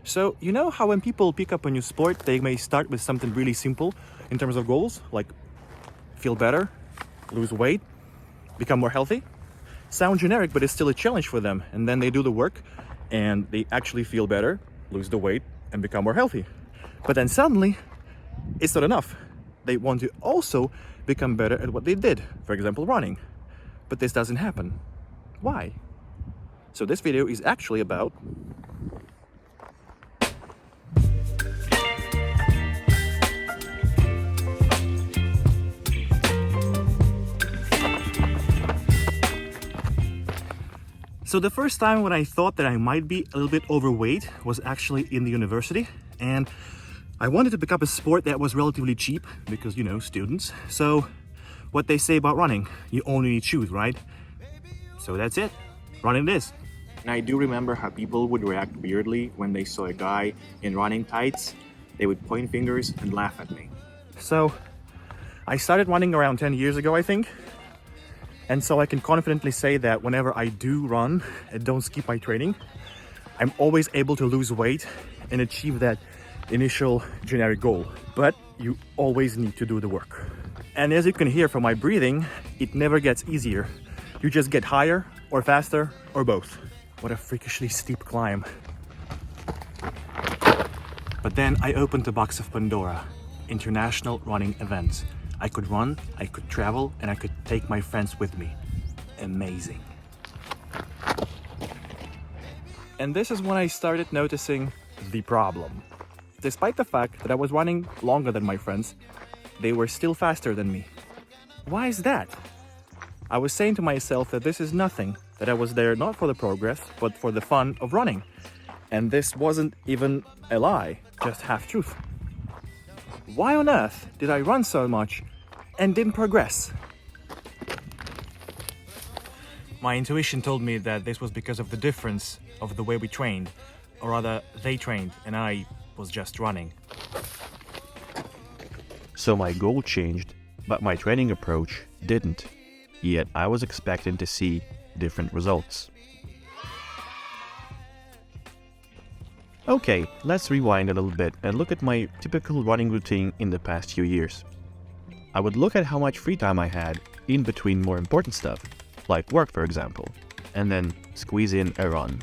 So, you know how when people pick up a new sport, they may start with something really simple in terms of goals, like feel better, lose weight, become more healthy? Sound generic, but it's still a challenge for them. And then they do the work and they actually feel better, lose the weight, and become more healthy. But then suddenly, it's not enough. They want to also become better at what they did, for example, running. But this doesn't happen. Why? So this video is actually about So the first time when I thought that I might be a little bit overweight was actually in the university, and I wanted to pick up a sport that was relatively cheap because, you know, students. So what they say about running, you only need shoes, right? So that's it, running it is. And I do remember how people would react weirdly when they saw a guy in running tights. They would point fingers and laugh at me. So I started running around 10 years ago, I think. And so I can confidently say that whenever I do run and don't skip my training, I'm always able to lose weight and achieve that initial generic goal. But you always need to do the work. And as you can hear from my breathing, it never gets easier. You just get higher or faster or both. What a freakishly steep climb. But then I opened the box of Pandora, international running events. I could run, I could travel, and I could take my friends with me. Amazing. And this is when I started noticing the problem. Despite the fact that I was running longer than my friends, they were still faster than me. Why is that? I was saying to myself that this is nothing, that I was there not for the progress, but for the fun of running. And this wasn't even a lie, just half-truth. Why on earth did I run so much and didn't progress? My intuition told me that this was because of the difference of the way we trained, or rather they trained and I was just running. So my goal changed, but my training approach didn't. Yet I was expecting to see different results. Okay, let's rewind a little bit and look at my typical running routine in the past few years. I would look at how much free time I had in between more important stuff, like work for example, and then squeeze in a run.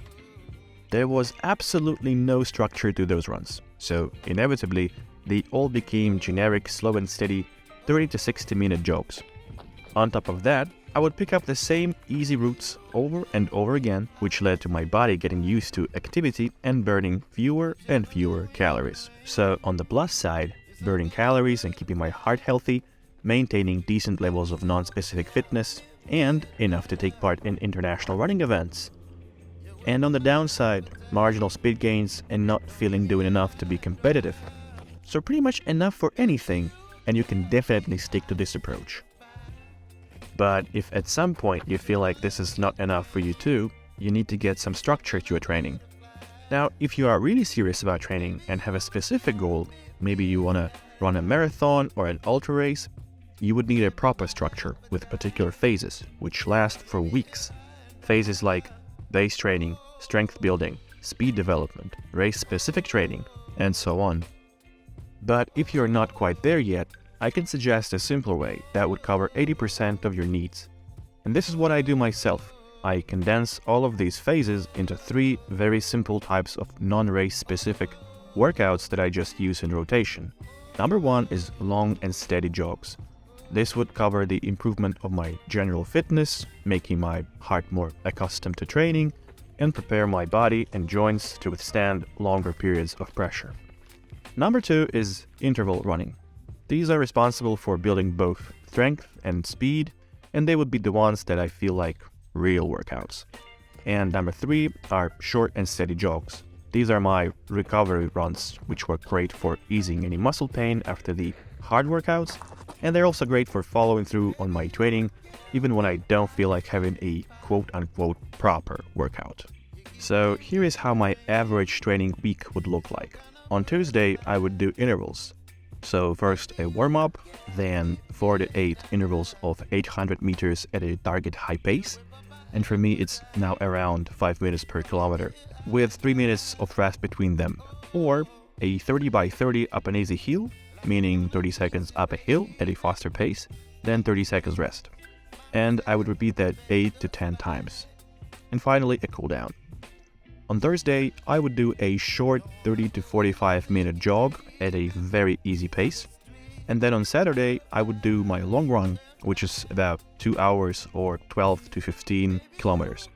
There was absolutely no structure to those runs, so inevitably they all became generic, slow and steady 30 to 60 minute jogs. On top of that, I would pick up the same easy routes over and over again, which led to my body getting used to activity and burning fewer and fewer calories. So on the plus side, burning calories and keeping my heart healthy, maintaining decent levels of non-specific fitness, and enough to take part in international running events. And on the downside, marginal speed gains and not feeling doing enough to be competitive. So pretty much enough for anything, and you can definitely stick to this approach. But if at some point you feel like this is not enough for you too, you need to get some structure to your training. Now, if you are really serious about training and have a specific goal, maybe you want to run a marathon or an ultra race, you would need a proper structure with particular phases, which last for weeks. Phases like base training, strength building, speed development, race-specific training, and so on. But if you're not quite there yet, I can suggest a simpler way that would cover 80% of your needs. And this is what I do myself. I condense all of these phases into 3 very simple types of non-race specific workouts that I just use in rotation. Number 1 is long and steady jogs. This would cover the improvement of my general fitness, making my heart more accustomed to training, and prepare my body and joints to withstand longer periods of pressure. Number 2 is interval running. These are responsible for building both strength and speed, and they would be the ones that I feel like real workouts. And number 3 are short and steady jogs. These are my recovery runs, which work great for easing any muscle pain after the hard workouts, and they're also great for following through on my training, even when I don't feel like having a quote-unquote proper workout. So here is how my average training week would look like. On Tuesday, I would do intervals. So first a warm-up, then 4 to 8 intervals of 800 meters at a target high pace, and for me it's now around 5 minutes per kilometer, with 3 minutes of rest between them, or a 30 by 30 up an easy hill, meaning 30 seconds up a hill at a faster pace, then 30 seconds rest. And I would repeat that 8 to 10 times. And finally, a cool down. On Thursday, I would do a short 30 to 45 minute jog at a very easy pace. And then on Saturday, I would do my long run, which is about 2 hours or 12 to 15 kilometers.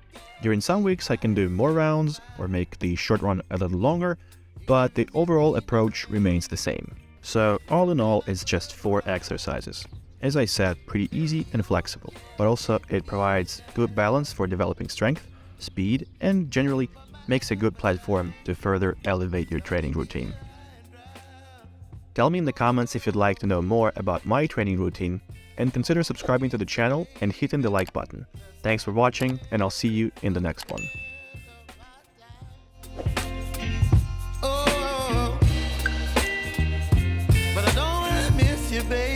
During some weeks, I can do more rounds or make the short run a little longer, but the overall approach remains the same. So all in all, it's just 4 exercises. As I said, pretty easy and flexible, but also it provides good balance for developing strength, speed, and generally makes a good platform to further elevate your training routine. Tell me in the comments if you'd like to know more about my training routine, and consider subscribing to the channel and hitting the like button. Thanks for watching, and I'll see you in the next one. But I don't wanna miss you, baby.